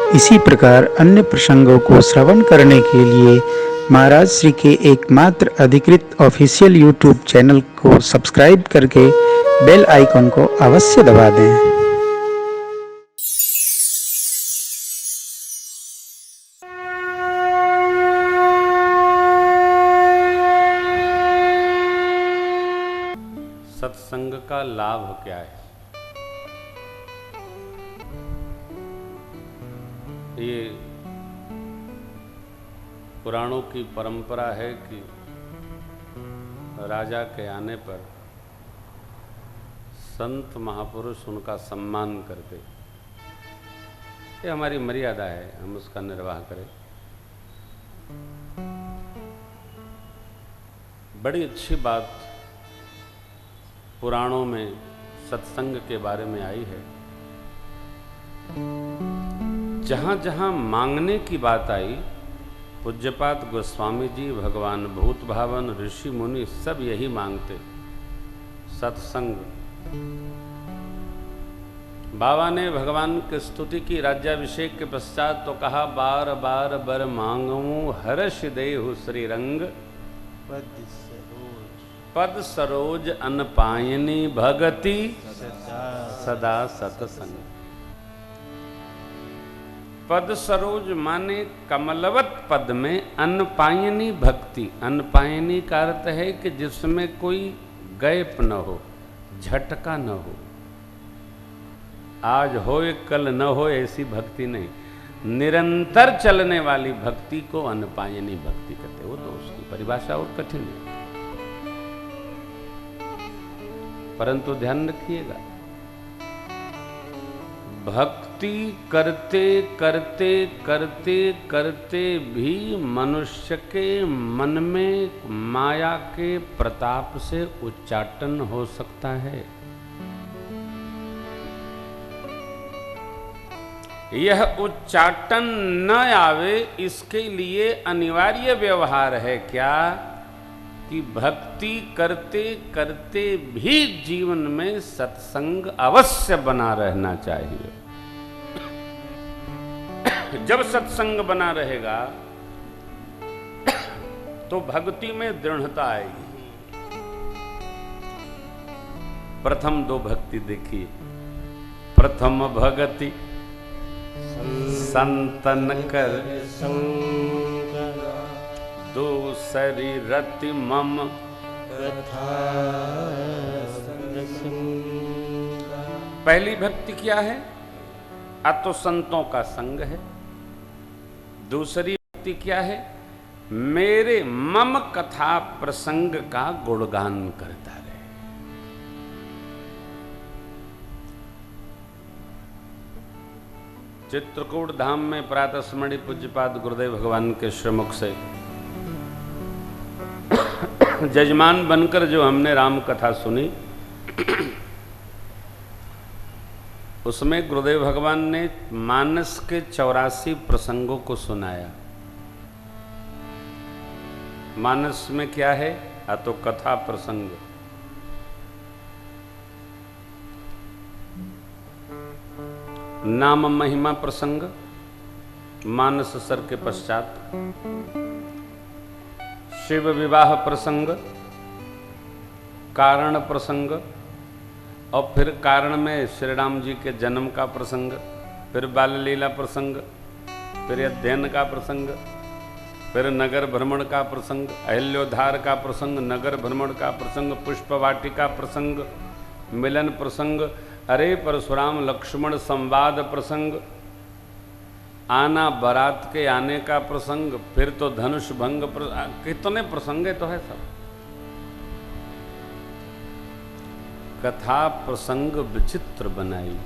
इसी प्रकार अन्य प्रसंगों को श्रवण करने के लिए महाराज श्री के एकमात्र अधिकृत ऑफिशियल यूट्यूब चैनल को सब्सक्राइब करके बेल आइकन को अवश्य दबा दें। सत्संग का लाभ क्या है? ये पुराणों की परंपरा है कि राजा के आने पर संत महापुरुष उनका सम्मान करते। ये हमारी मर्यादा है, हम उसका निर्वाह करें। बड़ी अच्छी बात पुराणों में सत्संग के बारे में आई है। जहां जहां मांगने की बात आई, पूज्यपाद गोस्वामी जी, भगवान भूत भावन, ऋषि मुनि सब यही मांगते, सत्संग। बाबा ने भगवान की स्तुति की राज्याभिषेक के पश्चात तो कहा, बार बार बर मांगू हर्ष देहु श्री रंग, पद सरोज अनपायनी भगति सदा सतसंग। पद सरोज माने कमलवत पद में अनपायनी भक्ति। अनपायनी का अर्थ है कि जिसमें कोई गैप न हो, झटका न हो, आज होए कल न हो, ऐसी भक्ति नहीं। निरंतर चलने वाली भक्ति को अनपायनी भक्ति कहते हैं। वो तो उसकी परिभाषा और कठिन है, परंतु ध्यान रखिएगा, भक्ति करते करते करते करते भी मनुष्य के मन में माया के प्रताप से उच्चाटन हो सकता है। यह उच्चाटन न आवे, इसके लिए अनिवार्य व्यवहार है क्या कि भक्ति करते करते भी जीवन में सत्संग अवश्य बना रहना चाहिए। जब सत्संग बना रहेगा तो भक्ति में दृढ़ता आएगी। प्रथम दो भक्ति देखिए। प्रथम भगति संतन कर दूसरी रति मम कथा। पहली भक्ति क्या है? अतो संतों का संग है। दूसरी भक्ति क्या है? मेरे मम कथा प्रसंग का गुणगान करता रहे। चित्रकूट धाम में प्रातः स्मरणि पूज्यपाद गुरुदेव भगवान के श्रीमुख से जजमान बनकर जो हमने राम कथा सुनी, उसमें गुरुदेव भगवान ने मानस के 84 प्रसंगों को सुनाया। मानस में क्या है? तो कथा प्रसंग। नाम महिमा प्रसंग मानस सर के पश्चात, शिव विवाह प्रसंग, कारण प्रसंग, और फिर कारण में श्री राम जी के जन्म का प्रसंग, फिर बाल लीला प्रसंग, फिर अध्ययन का प्रसंग, फिर नगर भ्रमण का प्रसंग, अहिल्योद्धार का प्रसंग, नगर भ्रमण का प्रसंग, पुष्प वाटिका प्रसंग, मिलन प्रसंग, अरे परशुराम लक्ष्मण संवाद प्रसंग, आना बारात के आने का प्रसंग, फिर तो धनुष भंग कितने प्रसंग तो है सब। कथा प्रसंग विचित्र बनाई।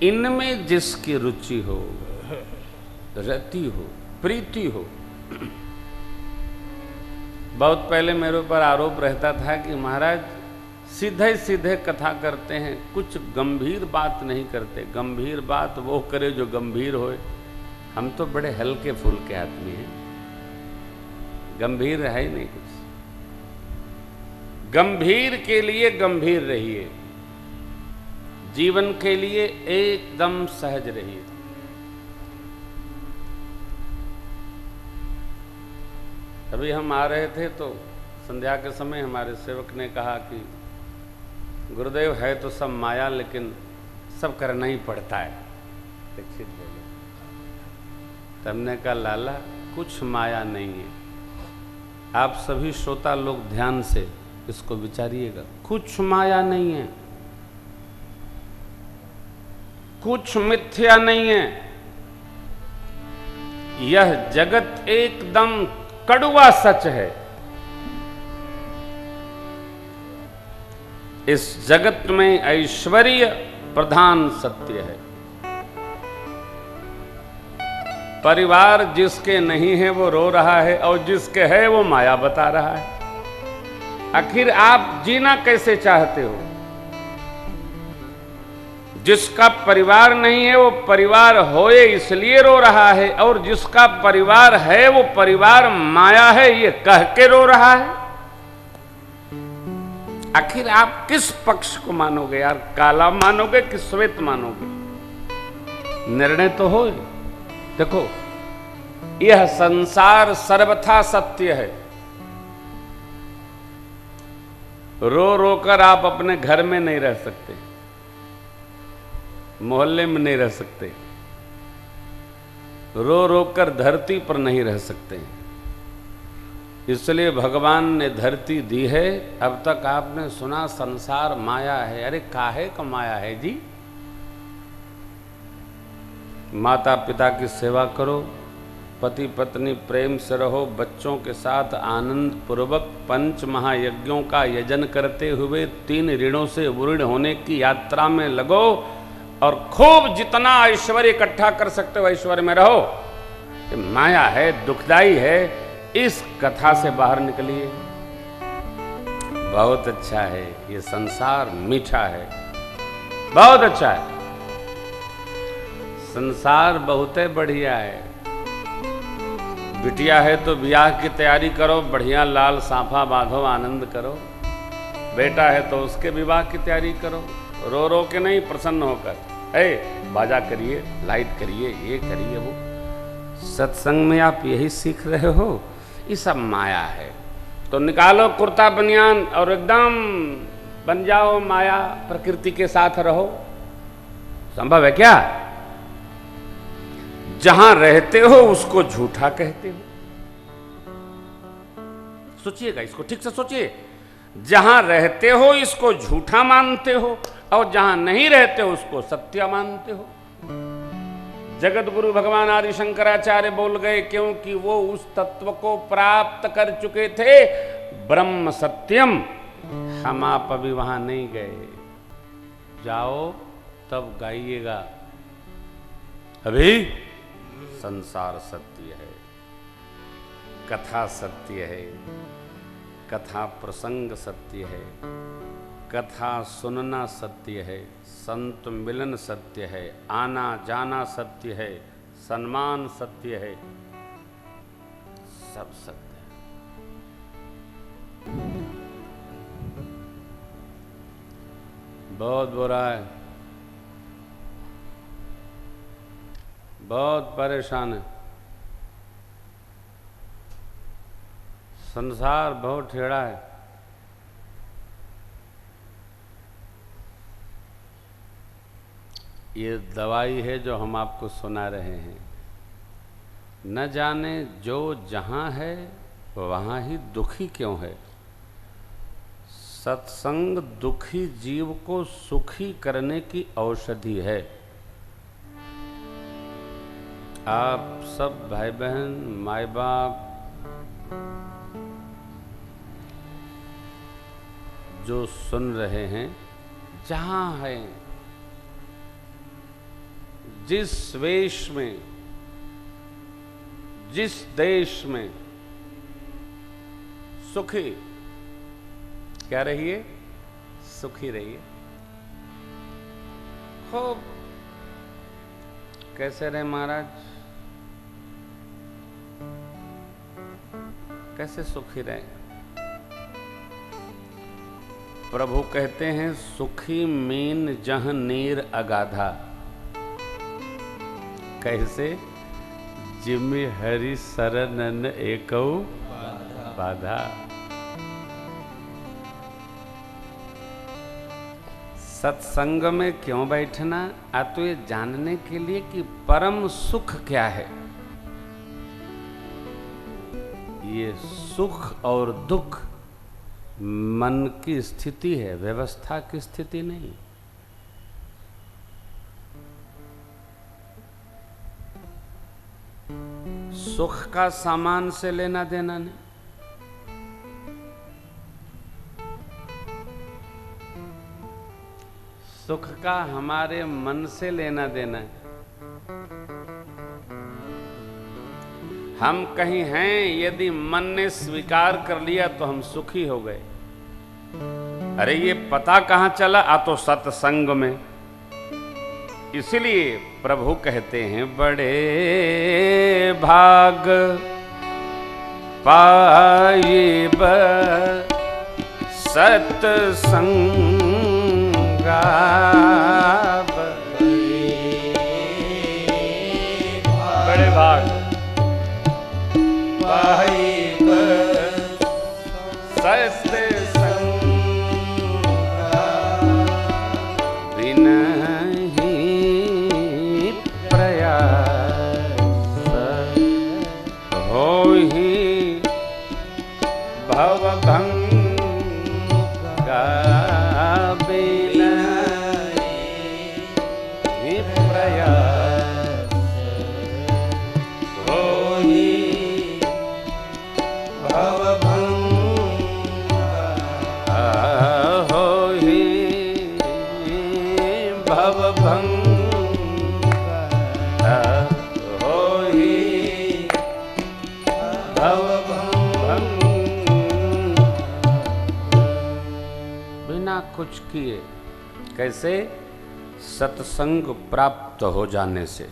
इनमें जिसकी रुचि हो, रति हो, प्रीति हो। बहुत पहले मेरे ऊपर आरोप रहता था कि महाराज सीधे सीधे कथा करते हैं, कुछ गंभीर बात नहीं करते। गंभीर बात वो करे जो गंभीर होए। हम तो बड़े हल्के फुल्के आदमी हैं, गंभीर है ही नहीं कुछ। गंभीर के लिए गंभीर रहिए, जीवन के लिए एकदम सहज रहिए। अभी हम आ रहे थे तो संध्या के समय हमारे सेवक ने कहा कि गुरुदेव है तो सब माया, लेकिन सब करना ही पड़ता है। दीक्षित बोले। तो हमने कहा लाला कुछ माया नहीं है। आप सभी श्रोता लोग ध्यान से इसको विचारिएगा, कुछ माया नहीं है, कुछ मिथ्या नहीं है। यह जगत एकदम कड़वा सच है। इस जगत में ऐश्वर्य प्रधान सत्य है। परिवार जिसके नहीं है वो रो रहा है, और जिसके है वो माया बता रहा है। आखिर आप जीना कैसे चाहते हो? जिसका परिवार नहीं है वो परिवार होए इसलिए रो रहा है, और जिसका परिवार है वो परिवार माया है ये कह के रो रहा है। आखिर आप किस पक्ष को मानोगे यार? काला मानोगे कि श्वेत मानोगे? निर्णय तो हो। देखो, यह संसार सर्वथा सत्य है। रो रो कर आप अपने घर में नहीं रह सकते, मोहल्ले में नहीं रह सकते, रो रो कर धरती पर नहीं रह सकते। इसलिए भगवान ने धरती दी है। अब तक आपने सुना संसार माया है। अरे काहे का माया है जी? माता पिता की सेवा करो, पति पत्नी प्रेम से रहो, बच्चों के साथ आनंद पूर्वक पंच महायज्ञों का यजन करते हुए 3 ऋणों से उऋण होने की यात्रा में लगो, और खूब जितना ऐश्वर्य इकट्ठा कर सकते हो ऐश्वर्य में रहो। ये माया है, दुखदाई है। इस कथा से बाहर निकलिए। बहुत अच्छा है ये संसार, मीठा है, बहुत अच्छा है संसार, बहुत बढ़िया है। बिटिया है तो ब्याह की तैयारी करो, बढ़िया लाल साफा बांधो, आनंद करो। बेटा है तो उसके विवाह की तैयारी करो, रो रो के नहीं, प्रसन्न होकर। बाजा करिए, लाइट करिए, ये करिए, वो। सत्संग में आप यही सीख रहे हो। ये सब माया है। तो निकालो कुर्ता बनियान और एकदम बन जाओ माया, प्रकृति के साथ रहो। संभव है क्या? जहां रहते हो उसको झूठा कहते हो। सोचिएगा, इसको ठीक से सोचिए। जहां रहते हो इसको झूठा मानते हो, और जहां नहीं रहते हो उसको सत्य मानते हो। जगत गुरु भगवान आदि शंकराचार्य बोल गए, क्योंकि वो उस तत्व को प्राप्त कर चुके थे, ब्रह्म सत्यम। हम आप अभी वहां नहीं गए। जाओ तब गाइएगा। अभी संसार सत्य है, कथा सत्य है, कथा प्रसंग सत्य है, कथा सुनना सत्य है, संत मिलन सत्य है, आना जाना सत्य है, सम्मान सत्य है, सब सत्य है। बहुत बुरा है, बहुत परेशान है। संसार बहुत टेढ़ा है। ये दवाई है जो हम आपको सुना रहे हैं। न जाने जो जहाँ है वहाँ ही दुखी क्यों है। सत्संग दुखी जीव को सुखी करने की औषधि है। आप सब भाई बहन, माए बाप जो सुन रहे हैं, जहाँ हैं, जिस वेश में, जिस देश में, सुखी क्या रहिए, सुखी रहिए। खूब कैसे रहे महाराज, कैसे सुखी रहे? प्रभु कहते हैं, सुखी मीन जह नीर अगाधा। कैसे? जिमि हरि शरणन एकौ बाधा। सत्संग में क्यों बैठना? तो ये जानने के लिए कि परम सुख क्या है। ये सुख और दुख मन की स्थिति है, व्यवस्था की स्थिति नहीं। सुख का सामान से लेना देना नहीं। सुख का हमारे मन से लेना देना है। हम कहीं हैं, यदि मन ने स्वीकार कर लिया तो हम सुखी हो गए। अरे ये पता कहां चला? तो सत्संग में। इसलिए प्रभु कहते हैं बड़े भाग पाइब सत्संगा। बड़े भाग पाइब सत्संगा, बिना भवभंगा, बिना प्रयास होई भवभंगा, होई भवभंगा, होई भवभंगा। बिना कुछ किए। कैसे? सत्संग प्राप्त हो जाने से।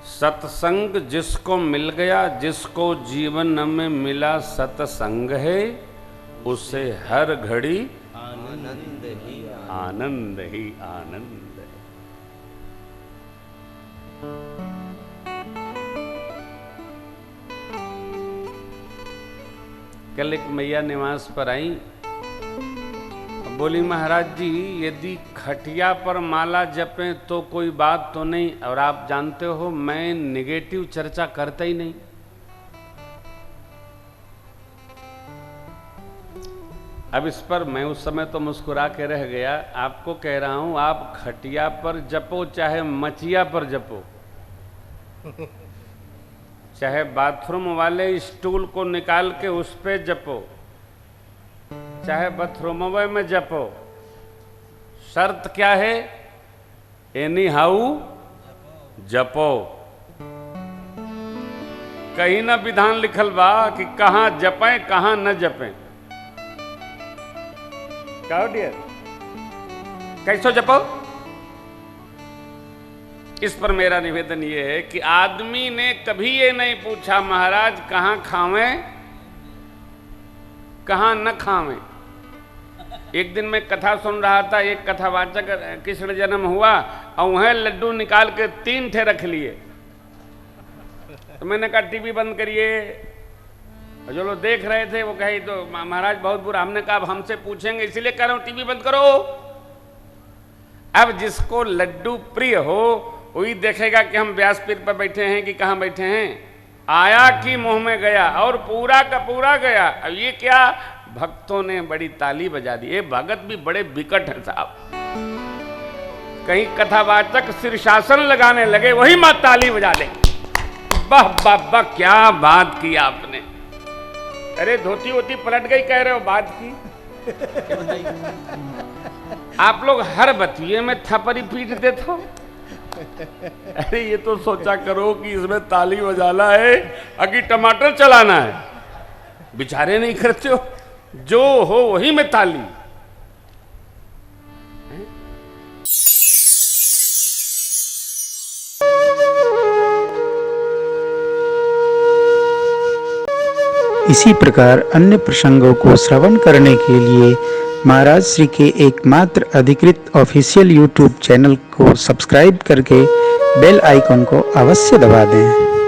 सत्संग जिसको मिल गया, जिसको जीवन में मिला सत्संग है, उसे हर घड़ी आनंद ही आनंद ही आनंद है। कल एक मैया निवास पर आई, बोली महाराज जी यदि खटिया पर माला जपें तो कोई बात तो नहीं, और आप जानते हो मैं निगेटिव चर्चा करता ही नहीं। अब इस पर मैं उस समय तो मुस्कुरा के रह गया। आपको कह रहा हूं आप खटिया पर जपो चाहे मचिया पर जपो, चाहे बाथरूम वाले स्टूल को निकाल के उस पे जपो, चाहे बाथरूम में जपो, शर्त क्या है? एनी हाउ जपो। कहीं ना विधान लिखल बा कि कहां जपें कहां न जपें। क्या डियर? कैसो जपो? इस पर मेरा निवेदन यह है कि आदमी ने कभी ये नहीं पूछा महाराज कहां खावें कहां न खावें। एक दिन मैं कथा सुन रहा था, एक कथावाचक कृष्ण जन्म हुआ और वह लड्डू निकाल के 3 ठे रख लिए। तो मैंने कहा टीवी बंद करिए। जो लोग देख रहे थे वो कहे तो महाराज बहुत बुरा। हमने कहा अब हमसे पूछेंगे इसलिए कह रहा हूं टीवी बंद करो। अब जिसको लड्डू प्रिय हो वही देखेगा कि हम व्यासपीठ पर बैठे हैं कि कहां बैठे हैं, आया कि मुंह में गया और पूरा का पूरा गया। अब ये क्या, भक्तों ने बड़ी ताली बजा दी। ये भगत भी बड़े विकट हैं साहब। कहीं कथावाचक शीर्षासन लगाने लगे वही मां ताली बजा दे। वाह वाह वाह क्या बात की आपने। अरे धोती वोती पलट गई कह रहे हो बात की। आप लोग हर बतिये में थपरी पीट देते हो। अरे ये तो सोचा करो कि इसमें ताली बजाना है अभी टमाटर चलाना है। बेचारे नहीं करते हो, जो हो वही में ताली। इसी प्रकार अन्य प्रसंगों को श्रवण करने के लिए महाराज श्री के एकमात्र अधिकृत ऑफिशियल यूट्यूब चैनल को सब्सक्राइब करके बेल आइकन को अवश्य दबा दें।